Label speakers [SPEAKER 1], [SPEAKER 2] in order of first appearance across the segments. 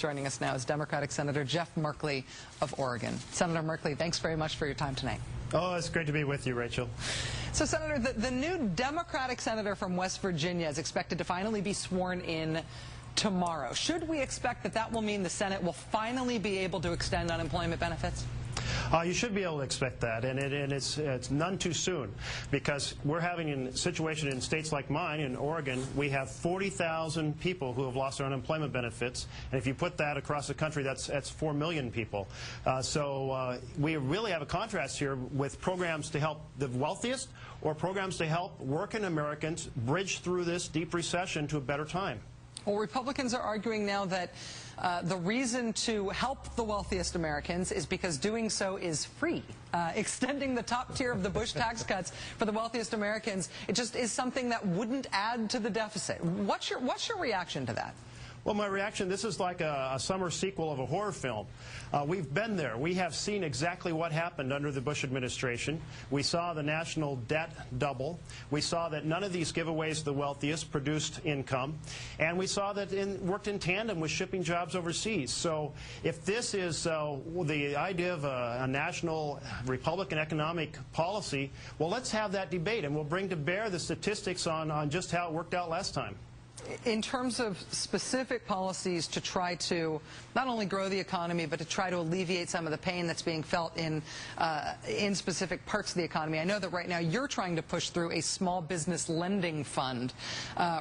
[SPEAKER 1] Joining us now is Democratic Senator Jeff Merkley of Oregon. Senator Merkley, thanks very much for your time tonight.
[SPEAKER 2] Oh, it's great to be with you, Rachel.
[SPEAKER 1] So, Senator, the new Democratic senator from West Virginia is expected to finally be sworn in tomorrow. Should we expect that that will mean the Senate will finally be able to extend unemployment benefits?
[SPEAKER 2] You should be able to expect that, and it's none too soon, because we're having a situation in states like mine, in Oregon, we have 40,000 people who have lost their unemployment benefits, and if you put that across the country, that's 4 million people. So we really have a contrast here with programs to help the wealthiest or programs to help working Americans bridge through this deep recession to a better time.
[SPEAKER 1] Well, Republicans are arguing now that the reason to help the wealthiest Americans is because doing so is free. Extending the top tier of the Bush tax cuts for the wealthiest Americans, it just is something that wouldn't add to the deficit. What's your reaction to that?
[SPEAKER 2] Well, my reaction, this is like a summer sequel of a horror film. We've been there. We have seen exactly what happened under the Bush administration. We saw the national debt double. We saw that none of these giveaways to the wealthiest produced income. And we saw that it worked in tandem with shipping jobs overseas. So if this is the idea of a national Republican economic policy, well, let's have that debate, and we'll bring to bear the statistics on just how it worked out last time.
[SPEAKER 1] In terms of specific policies to try to not only grow the economy, but to try to alleviate some of the pain that's being felt in specific parts of the economy, I know that right now you're trying to push through a small business lending fund.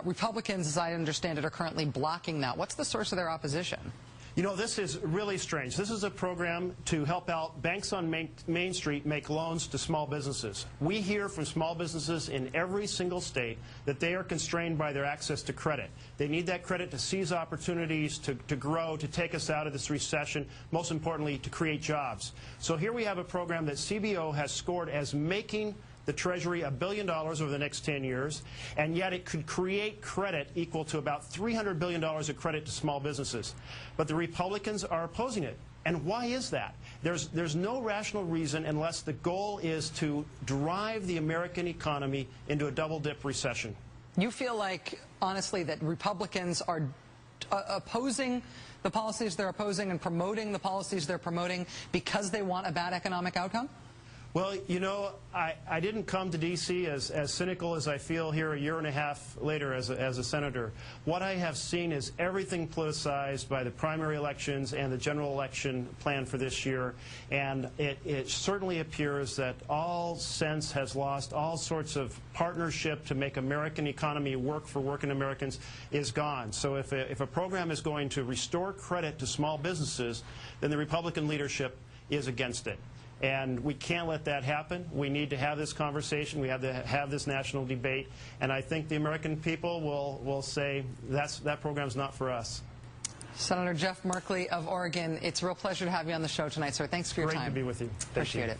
[SPEAKER 1] Republicans, as I understand it, are currently blocking that. What's the source of their opposition?
[SPEAKER 2] You know, this is really strange. This is a program to help out banks on Main Street make loans to small businesses. We hear from small businesses in every single state that they are constrained by their access to credit. They need that credit to seize opportunities, to grow, to take us out of this recession, most importantly, to create jobs. So here we have a program that CBO has scored as making the Treasury $1 billion over the next 10 years, and yet it could create credit equal to about $300 billion of credit to small businesses. But the Republicans are opposing it. And why is that? There's no rational reason unless the goal is to drive the American economy into a double-dip recession.
[SPEAKER 1] You feel like, honestly, that Republicans are opposing the policies they're opposing and promoting the policies they're promoting because they want a bad economic outcome?
[SPEAKER 2] Well, you know, I didn't come to D.C. as cynical as I feel here a year and a half later as a senator. What I have seen is everything politicized by the primary elections and the general election plan for this year, and it certainly appears that all sense has lost, all sorts of partnership to make American economy work for working Americans is gone. So if a program is going to restore credit to small businesses, then the Republican leadership is against it. And we can't let that happen. We need to have this conversation. We have to have this national debate. And I think the American people will say that program's not for us.
[SPEAKER 1] Senator Jeff Merkley of Oregon, it's a real pleasure to have you on the show tonight, sir. Thanks for your time.
[SPEAKER 2] Great to be with you.
[SPEAKER 1] Appreciate it.